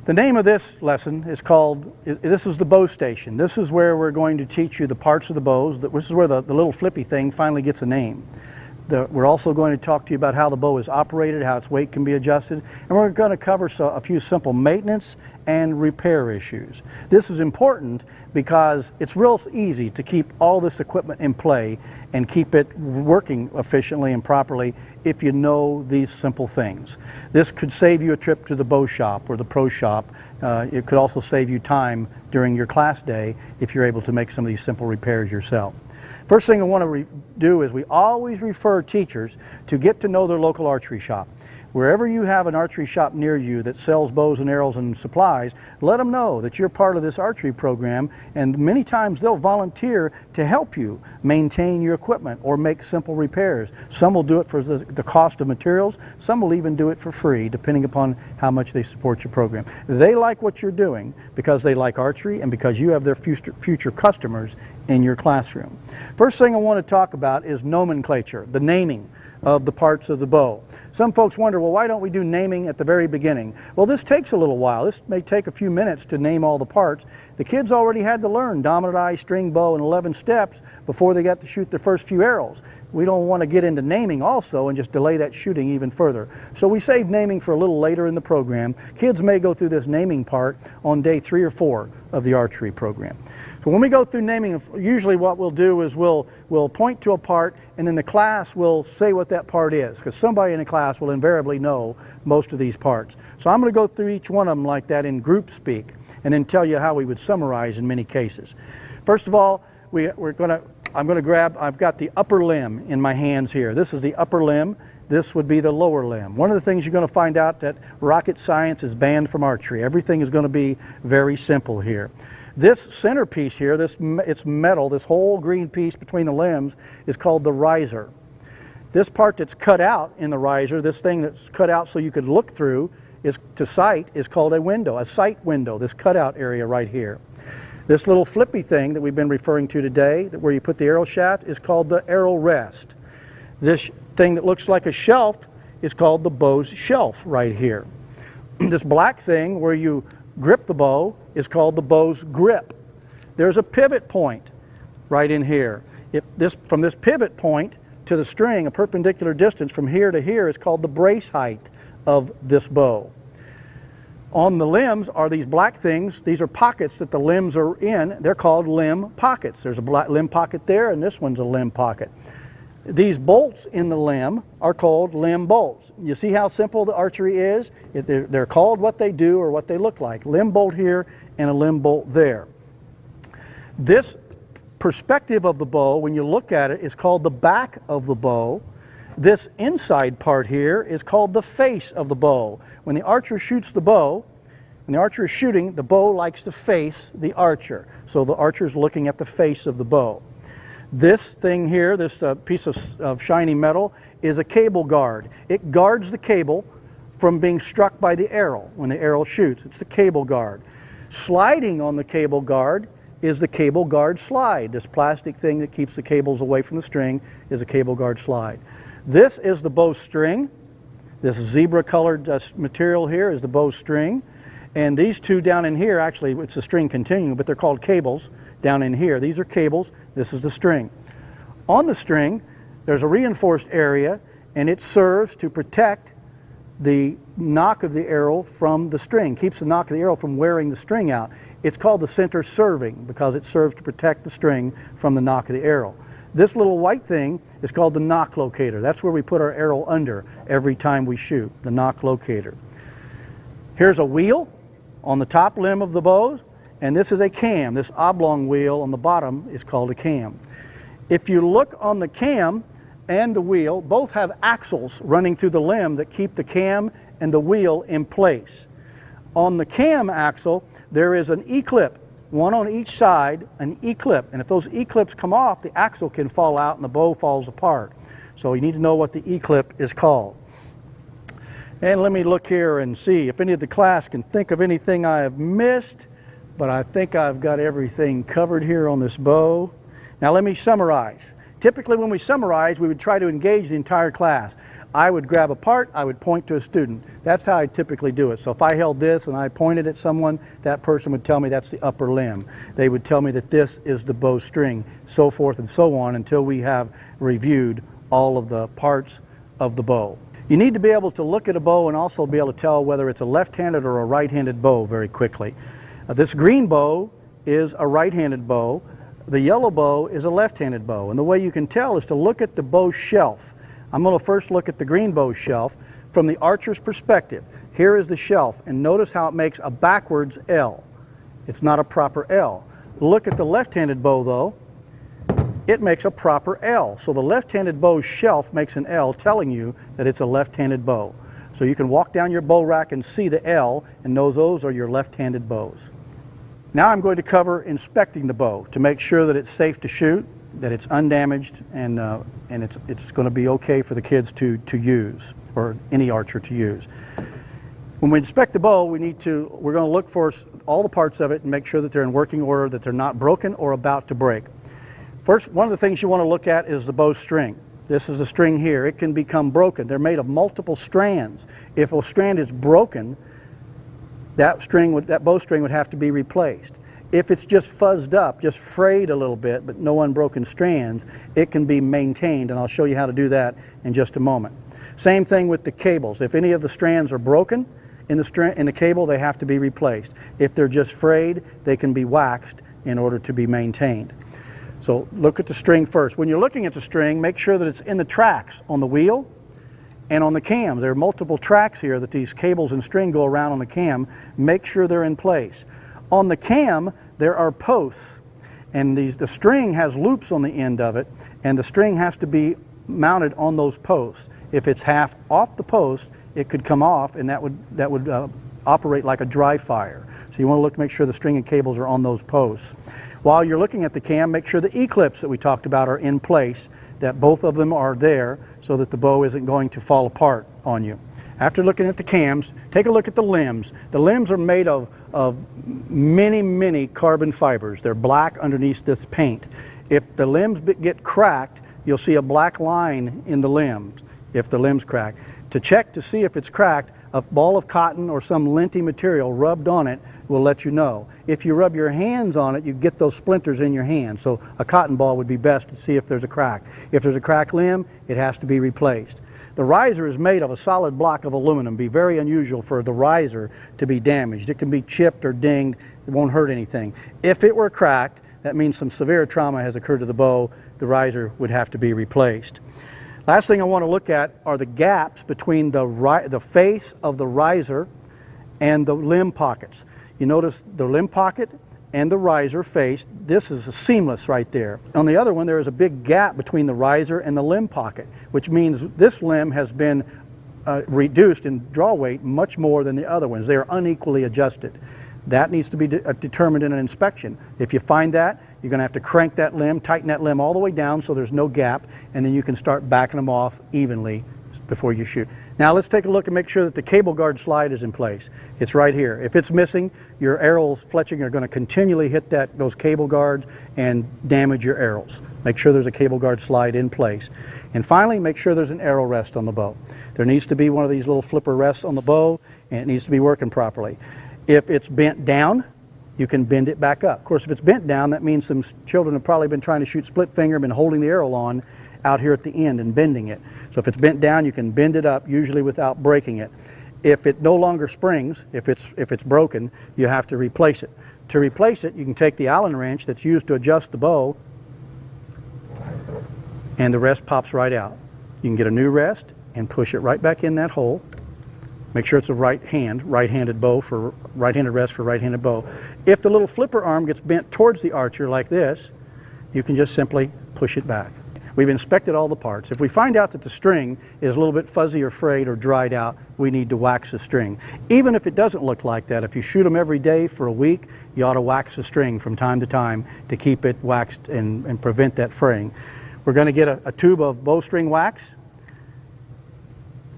The name of this lesson is called, this is the bow station. This is where we're going to teach you the parts of the bows. This is where the little flippy thing finally gets a name. We're also going to talk to you about how the bow is operated, how its weight can be adjusted, and we're going to cover a few simple maintenance and repair issues. This is important because it's real easy to keep all this equipment in play and keep it working efficiently and properly if you know these simple things. This could save you a trip to the bow shop or the pro shop. It could also save you time during your class day if you're able to make some of these simple repairs yourself. First thing I want to do is we always refer teachers to get to know their local archery shop. Wherever you have an archery shop near you that sells bows and arrows and supplies, let them know that you're part of this archery program, and many times they'll volunteer to help you maintain your equipment or make simple repairs. Some will do it for the cost of materials, some will even do it for free depending upon how much they support your program. They like what you're doing because they like archery and because you have their future customers in your classroom. First thing I want to talk about is nomenclature, the naming of the parts of the bow. Some folks wonder, well, why don't we do naming at the very beginning? Well, this takes a little while. This may take a few minutes to name all the parts. The kids already had to learn dominant eye, string bow, and 11 steps before they got to shoot their first few arrows. We don't want to get into naming also and just delay that shooting even further. So we save naming for a little later in the program. Kids may go through this naming part on day 3 or 4 of the archery program. So when we go through naming, usually what we'll do is we'll point to a part, and then the class will say what that part is, because somebody in the class will invariably know most of these parts. So I'm going to go through each one of them like that in group speak, and then tell you how we would summarize in many cases. First of all, I've got the upper limb in my hands here. This is the upper limb. This would be the lower limb. One of the things you're going to find out that rocket science is banned from archery. Everything is going to be very simple here. This center piece here, it's metal, this whole green piece between the limbs is called the riser. This part that's cut out in the riser, this thing that's cut out so you could look through to sight, is called a window, a sight window, this cutout area right here. This little flippy thing that we've been referring to today, where you put the arrow shaft, is called the arrow rest. This thing that looks like a shelf is called the bow's shelf right here. This black thing where you grip the bow is called the bow's grip. There's a pivot point right in here. From this pivot point to the string, a perpendicular distance from here to here is called the brace height of this bow. On the limbs are these black things. These are pockets that the limbs are in. They're called limb pockets. There's a black limb pocket there, and this one's a limb pocket. These bolts in the limb are called limb bolts. You see how simple the archery is? They're called what they do or what they look like. Limb bolt here and a limb bolt there. This perspective of the bow, when you look at it, is called the back of the bow. This inside part here is called the face of the bow. When the archer shoots the bow, when the archer is shooting, the bow likes to face the archer. So the archer is looking at the face of the bow. This thing here, this piece of shiny metal, is a cable guard. It guards the cable from being struck by the arrow when the arrow shoots. It's the cable guard. Sliding on the cable guard is the cable guard slide. This plastic thing that keeps the cables away from the string is a cable guard slide. This is the bow string. This zebra colored material here is the bow string. And these two down in here, actually it's a string continuum, but they're called cables down in here. These are cables, this is the string. On the string, there's a reinforced area, and it serves to protect the knock of the arrow from the string, keeps the knock of the arrow from wearing the string out. It's called the center serving because it serves to protect the string from the knock of the arrow. This little white thing is called the NOC Locator. That's where we put our arrow under every time we shoot, the NOC Locator. Here's a wheel on the top limb of the bow, and this is a cam. This oblong wheel on the bottom is called a cam. If you look on the cam and the wheel, both have axles running through the limb that keep the cam and the wheel in place. On the cam axle, there is an E-clip, one on each side, an E-clip. And if those E-clips come off, the axle can fall out and the bow falls apart. So you need to know what the E-clip is called. And let me look here and see if any of the class can think of anything I have missed, but I think I've got everything covered here on this bow. Now let me summarize. Typically when we summarize, we would try to engage the entire class. I would grab a part, I would point to a student. That's how I typically do it. So if I held this and I pointed at someone, that person would tell me that's the upper limb. They would tell me that this is the bowstring, so forth and so on, until we have reviewed all of the parts of the bow. You need to be able to look at a bow and also be able to tell whether it's a left-handed or a right-handed bow very quickly. This green bow is a right-handed bow. The yellow bow is a left-handed bow. And the way you can tell is to look at the bow shelf. I'm going to first look at the green bow shelf from the archer's perspective. Here is the shelf, and notice how it makes a backwards L. It's not a proper L. Look at the left-handed bow though. It makes a proper L. So the left-handed bow shelf makes an L, telling you that it's a left-handed bow. So you can walk down your bow rack and see the L, and know those are your left-handed bows. Now I'm going to cover inspecting the bow to make sure that it's safe to shoot, that it's undamaged, and it's going to be okay for the kids to use, or any archer to use. When we inspect the bow, we're going to look for all the parts of it and make sure that they're in working order, that they're not broken or about to break. First, one of the things you want to look at is the bowstring. This is the string here. It can become broken. They're made of multiple strands. If a strand is broken, that bowstring would have to be replaced. If it's just fuzzed up, just frayed a little bit, but no unbroken strands, it can be maintained, and I'll show you how to do that in just a moment. Same thing with the cables. If any of the strands are broken in the cable, they have to be replaced. If they're just frayed, they can be waxed in order to be maintained. So look at the string first. When you're looking at the string, make sure that it's in the tracks on the wheel and on the cam. There are multiple tracks here that these cables and string go around on the cam. Make sure they're in place. On the cam, there are posts, and the string has loops on the end of it, and the string has to be mounted on those posts. If it's half off the post, it could come off, and that would operate like a dry fire. So you want to look to make sure the string and cables are on those posts. While you're looking at the cam, make sure the E-clips that we talked about are in place, that both of them are there so that the bow isn't going to fall apart on you. After looking at the cams, take a look at the limbs. The limbs are made of many carbon fibers. They're black underneath this paint. If the limbs get cracked, you'll see a black line in the limbs if the limbs crack. To check to see if it's cracked, a ball of cotton or some linty material rubbed on it will let you know. If you rub your hands on it, you get those splinters in your hand. So a cotton ball would be best to see if there's a crack. If there's a cracked limb, it has to be replaced. The riser is made of a solid block of aluminum. It'd be very unusual for the riser to be damaged. It can be chipped or dinged. It won't hurt anything. If it were cracked, that means some severe trauma has occurred to the bow. The riser would have to be replaced. Last thing I want to look at are the gaps between the face of the riser and the limb pockets. You notice the limb pocket and the riser face. This is seamless right there. On the other one, there is a big gap between the riser and the limb pocket, which means this limb has been reduced in draw weight much more than the other ones. They are unequally adjusted. That needs to be determined in an inspection. If you find that, you're going to have to crank that limb, tighten that limb all the way down so there's no gap, and then you can start backing them off evenly before you shoot. Now let's take a look and make sure that the cable guard slide is in place. It's right here. If it's missing, your arrows fletching are going to continually hit those cable guards and damage your arrows. Make sure there's a cable guard slide in place. And finally, make sure there's an arrow rest on the bow. There needs to be one of these little flipper rests on the bow, and it needs to be working properly. If it's bent down, you can bend it back up. Of course, if it's bent down, that means some children have probably been trying to shoot split finger, been holding the arrow on out here at the end and bending it. So if it's bent down, you can bend it up, usually without breaking it. If it no longer springs, if it's broken, you have to replace it. To replace it, you can take the Allen wrench that's used to adjust the bow, and the rest pops right out. You can get a new rest and push it right back in that hole. Make sure it's a right-handed bow for right-handed rest for right-handed bow. If the little flipper arm gets bent towards the archer like this, you can just simply push it back. We've inspected all the parts. If we find out that the string is a little bit fuzzy or frayed or dried out, we need to wax the string. Even if it doesn't look like that, if you shoot them every day for a week, you ought to wax the string from time to time to keep it waxed and prevent that fraying. We're going to get a tube of bowstring wax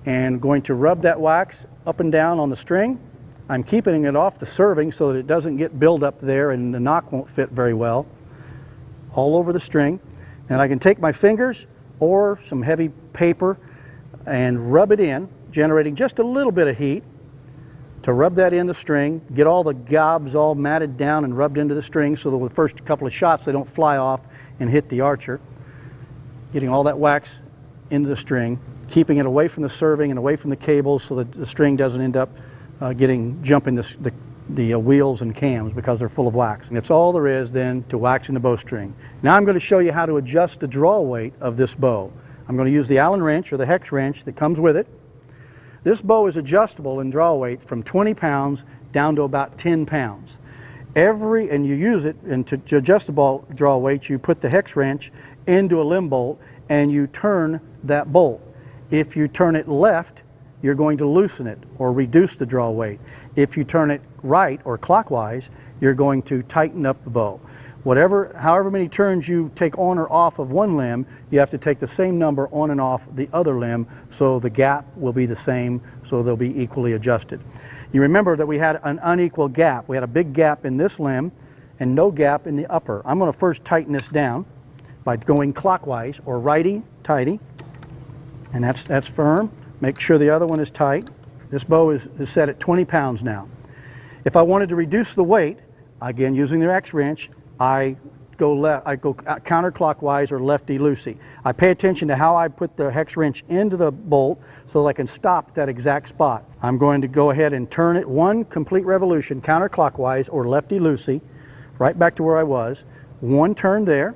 and going to rub that wax up and down on the string. I'm keeping it off the serving so that it doesn't get buildup there and the knock won't fit very well. All over the string. And I can take my fingers or some heavy paper and rub it in, generating just a little bit of heat to rub that in the string, get all the gobs all matted down and rubbed into the string so that with the first couple of shots they don't fly off and hit the archer. Getting all that wax into the string, keeping it away from the serving and away from the cables so that the string doesn't end up jumping the wheels and cams because they're full of wax. And that's all there is then to waxing the bowstring. Now I'm going to show you how to adjust the draw weight of this bow. I'm going to use the Allen wrench or the hex wrench that comes with it. This bow is adjustable in draw weight from 20 pounds down to about 10 pounds. And you use it, and to adjust the draw weight, you put the hex wrench into a limb bolt and you turn that bolt. If you turn it left, you're going to loosen it or reduce the draw weight. If you turn it right or clockwise, you're going to tighten up the bow. However many turns you take on or off of one limb, you have to take the same number on and off the other limb so the gap will be the same, so they'll be equally adjusted. You remember that we had an unequal gap. We had a big gap in this limb and no gap in the upper. I'm going to first tighten this down by going clockwise or righty-tighty, and that's firm. Make sure the other one is tight. This bow is set at 20 pounds now. If I wanted to reduce the weight, again using the hex wrench, I go counterclockwise or lefty-loosey. I pay attention to how I put the hex wrench into the bolt so that I can stop at that exact spot. I'm going to go ahead and turn it one complete revolution counterclockwise or lefty-loosey, right back to where I was. One turn there.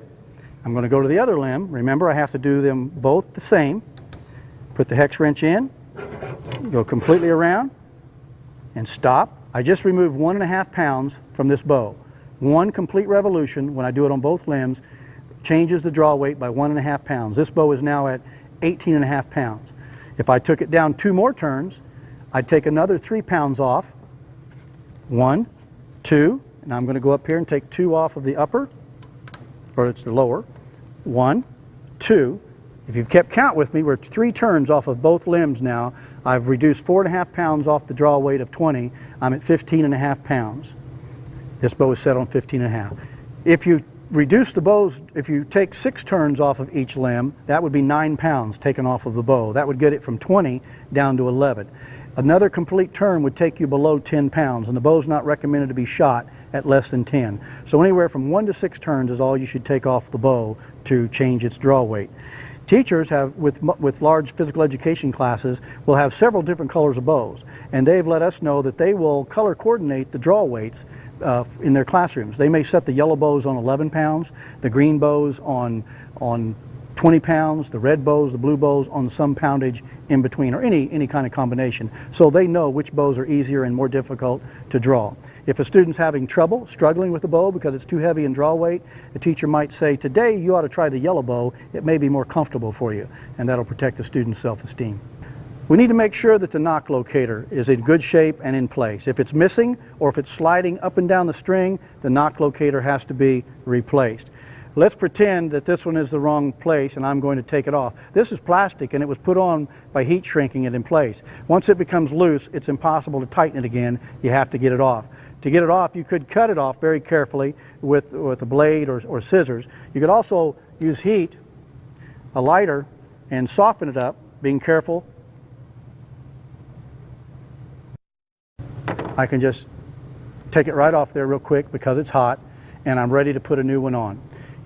I'm going to go to the other limb. Remember, I have to do them both the same. Put the hex wrench in, go completely around, and stop. I just removed 1.5 pounds from this bow. One complete revolution, when I do it on both limbs, changes the draw weight by 1.5 pounds. This bow is now at 18.5 pounds. If I took it down 2 more turns, I'd take another 3 pounds off. 1, 2, and I'm going to go up here and take 2 off of the upper, or it's the lower. 1, 2. If you've kept count with me, we're 3 turns off of both limbs now. I've reduced 4.5 pounds off the draw weight of 20. I'm at 15.5 pounds. This bow is set on 15.5. If you reduce the bows, if you take 6 turns off of each limb, that would be 9 pounds taken off of the bow. That would get it from 20 down to 11. Another complete turn would take you below 10 pounds, and the bow's not recommended to be shot at less than 10. So anywhere from 1 to 6 turns is all you should take off the bow to change its draw weight. Teachers have, with large physical education classes, will have several different colors of bows, and they've let us know that they will color coordinate the draw weights in their classrooms. They may set the yellow bows on 11 pounds, the green bows on 20 pounds, the red bows, the blue bows on some poundage in between, or any kind of combination, so they know which bows are easier and more difficult to draw. If a student's having trouble, struggling with the bow because it's too heavy in draw weight, the teacher might say, today you ought to try the yellow bow, it may be more comfortable for you, and that'll protect the student's self-esteem. We need to make sure that the NOC locator is in good shape and in place. If it's missing or if it's sliding up and down the string, the NOC locator has to be replaced. Let's pretend that this one is the wrong place and I'm going to take it off. This is plastic and it was put on by heat shrinking it in place. Once it becomes loose, it's impossible to tighten it again. You have to get it off. To get it off, you could cut it off very carefully with a blade or scissors. You could also use heat, a lighter, and soften it up, being careful. I can just take it right off there real quick because it's hot, and I'm ready to put a new one on.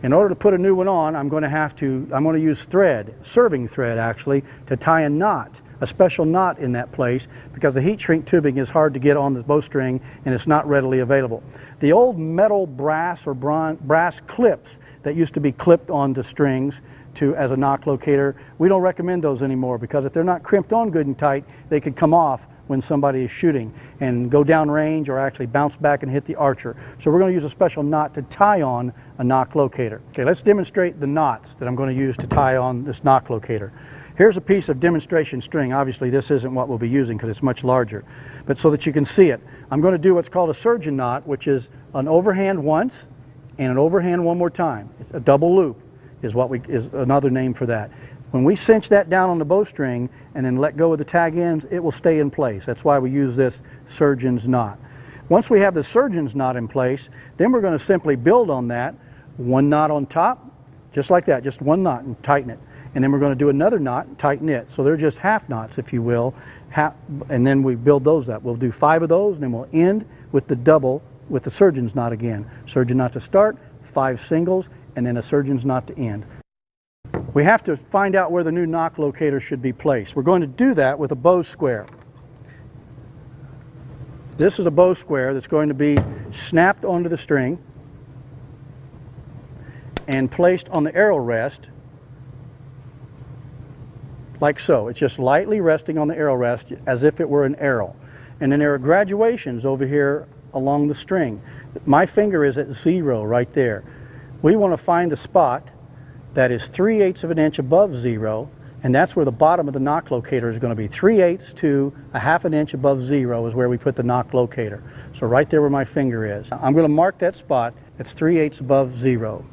In order to put a new one on, I'm going to use thread, serving thread actually, to tie a knot, a special knot in that place, because the heat shrink tubing is hard to get on the bowstring and it's not readily available. The old metal brass or brass clips that used to be clipped onto strings as a NOC locator, we don't recommend those anymore, because if they're not crimped on good and tight, they could come off when somebody is shooting and go down range or actually bounce back and hit the archer. So we're going to use a special knot to tie on a NOC locator. Okay, let's demonstrate the knots that I'm going to use to tie on this NOC locator. Here's a piece of demonstration string. Obviously this isn't what we'll be using because it's much larger, but so that you can see it, I'm going to do what's called a surgeon knot, which is an overhand once and an overhand one more time. It's a double loop is another name for that. When we cinch that down on the bowstring and then let go of the tag ends, it will stay in place. That's why we use this surgeon's knot. Once we have the surgeon's knot in place, then we're going to simply build on that. One knot on top, just like that, just one knot, and tighten it. and then we're going to do another knot and tighten it. So they're just half knots, if you will, and then we build those up. We'll do 5 of those, and then we'll end with the double with the surgeon's knot again. Surgeon knot to start, 5 singles, and then a surgeon's knot to end. We have to find out where the new NOC locator should be placed. We're going to do that with a bow square. This is a bow square that's going to be snapped onto the string and placed on the arrow rest like so. It's just lightly resting on the arrow rest as if it were an arrow. And then there are graduations over here along the string. My finger is at 0 right there. We want to find the spot that is 3/8 of an inch above 0, and that's where the bottom of the NOC locator is going to be. 3/8 to a 1/2 inch above 0 is where we put the NOC locator. So right there where my finger is. I'm going to mark that spot. It's 3/8 above 0.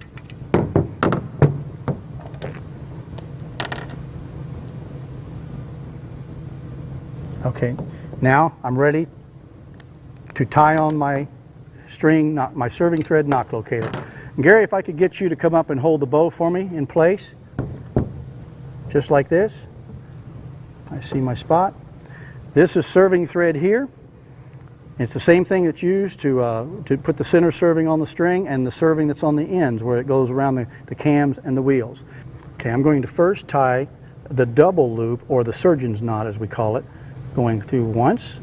Okay, now I'm ready to tie on my string, my serving thread NOC locator. And Gary, if I could get you to come up and hold the bow for me in place, just like this. I see my spot. This is serving thread here. It's the same thing that's used to put the center serving on the string and the serving that's on the ends where it goes around the cams and the wheels. Okay, I'm going to first tie the double loop, or the surgeon's knot as we call it, going through once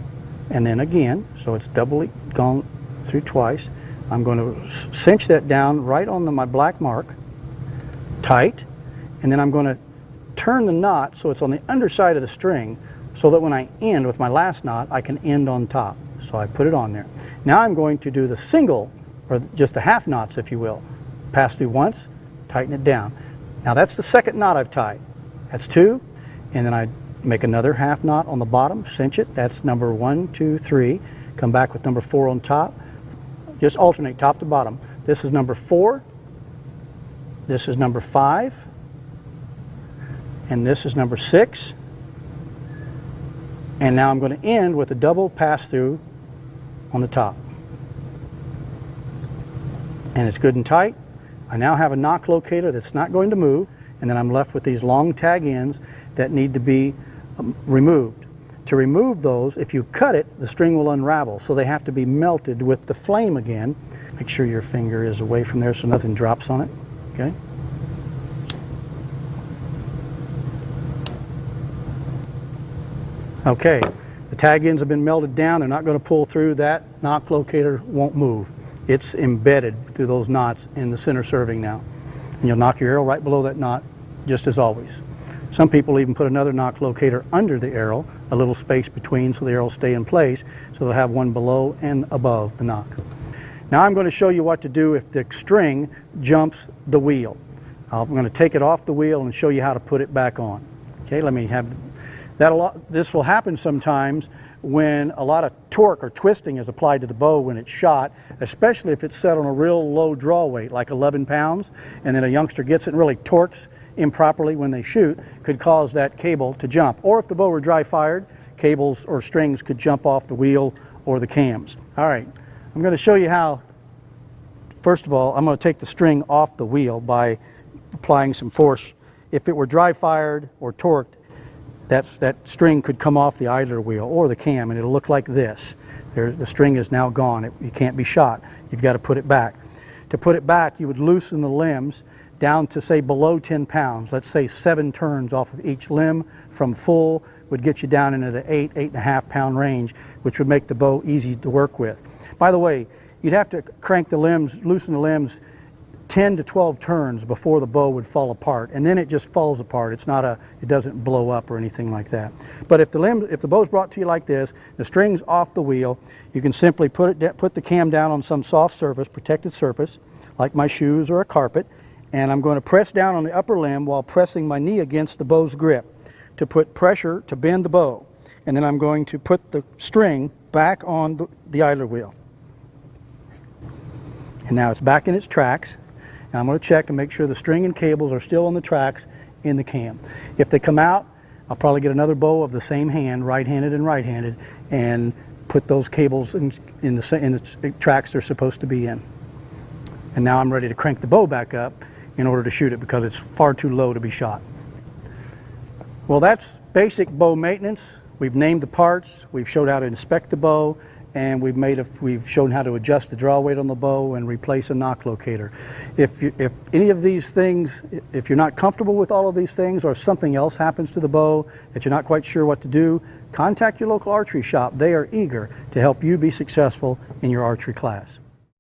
and then again, so it's doubly gone through twice. I'm going to cinch that down right on my black mark, tight, and then I'm going to turn the knot so it's on the underside of the string so that when I end with my last knot, I can end on top. So I put it on there. Now I'm going to do the single, or just the half knots if you will. Pass through once, tighten it down. Now that's the second knot I've tied. That's 2, and then I make another half knot on the bottom, cinch it. That's number 1, 2, 3. Come back with number 4 on top. Just alternate top to bottom. This is number 4. This is number 5. And this is number 6. And now I'm going to end with a double pass through on the top. And it's good and tight. I now have a NOC locator that's not going to move, and then I'm left with these long tag ends that need to be removed. To remove those, if you cut it, the string will unravel, so they have to be melted with the flame again. Make sure your finger is away from there so nothing drops on it. Okay? Okay, the tag ends have been melted down. They're not going to pull through. That NOC locator won't move. It's embedded through those knots in the center serving now. And you'll knock your arrow right below that knot, just as always. Some people even put another NOC locator under the arrow, a little space between so the arrow will stay in place, so they'll have one below and above the NOC. Now I'm going to show you what to do if the string jumps the wheel. I'm going to take it off the wheel and show you how to put it back on. Okay, let me have that. This will happen sometimes when a lot of torque or twisting is applied to the bow when it's shot, especially if it's set on a real low draw weight, like 11 pounds, and then a youngster gets it and really torques improperly when they shoot, could cause that cable to jump. Or if the bow were dry fired, cables or strings could jump off the wheel or the cams. All right, I'm going to show you how. First of all, I'm going to take the string off the wheel by applying some force. If it were dry fired or torqued, that string could come off the idler wheel or the cam, and it'll look like this. The string is now gone. It can't be shot. You've got to put it back. To put it back, you would loosen the limbs down to, say, below 10 pounds. Let's say 7 turns off of each limb from full would get you down into the 8.5 pound range, which would make the bow easy to work with. By the way, you'd have to crank the limbs, loosen the limbs 10 to 12 turns before the bow would fall apart, and then it just falls apart. It's not it doesn't blow up or anything like that. But if the bow's brought to you like this, the string's off the wheel, you can simply put the cam down on some soft surface, protected surface, like my shoes or a carpet, and I'm going to press down on the upper limb while pressing my knee against the bow's grip to put pressure to bend the bow. And then I'm going to put the string back on the idler wheel. And now it's back in its tracks. And I'm going to check and make sure the string and cables are still on the tracks in the cam. If they come out, I'll probably get another bow of the same hand, right-handed and right-handed, and put those cables in the tracks they're supposed to be in. And now I'm ready to crank the bow back up in order to shoot it because it's far too low to be shot. Well, that's basic bow maintenance. We've named the parts, we've showed how to inspect the bow, and we've shown how to adjust the draw weight on the bow and replace a NOC locator. If any of these things, if you're not comfortable with all of these things, or if something else happens to the bow that you're not quite sure what to do, contact your local archery shop. They are eager to help you be successful in your archery class.